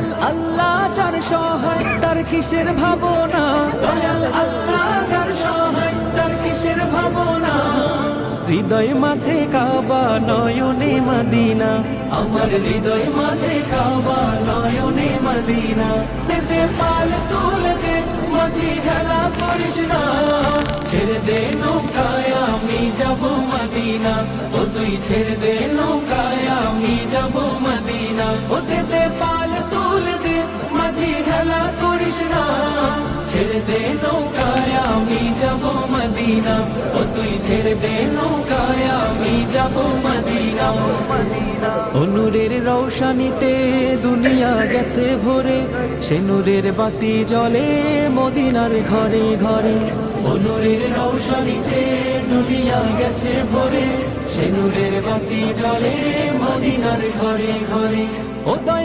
দয়াল আল্লাহ যার সহায় তার কিসের ভাবনা, দয়াল আল্লাহ যার সহায় তার কিসের ভাবনা। হৃদয় মাঝে কাবা নয়নে মদিনা, আমার হৃদয় মাঝে কাবা নয়নে মদিনা। দে পাল তুলে দে মাঝি খেলা করিস না, ছেড়ে দে নৌকায় আমি যাব মদিনা, ও তুই ছেড়ে দে নৌকায় আমি যাব মদিনা। ও দে পাল তুলে দে মাঝি খেলা করিস না, ছেড়ে দে নৌকায় আমি যাব মদিনা, ও তুই ছেড়ে দে নৌকায় আমি যাব মদিনা। ও নূরের রৌশনীতে দুনিয়া গেছে ভরে, সে নূরের বাতি জ্বলে মদিনার ঘরে ঘরে। ও নূরের রৌশনীতে দুনিয়া গেছে ভরে, সে নূরের বাতি জ্বলে মদিনার ঘরে ঘরে। ও দয়া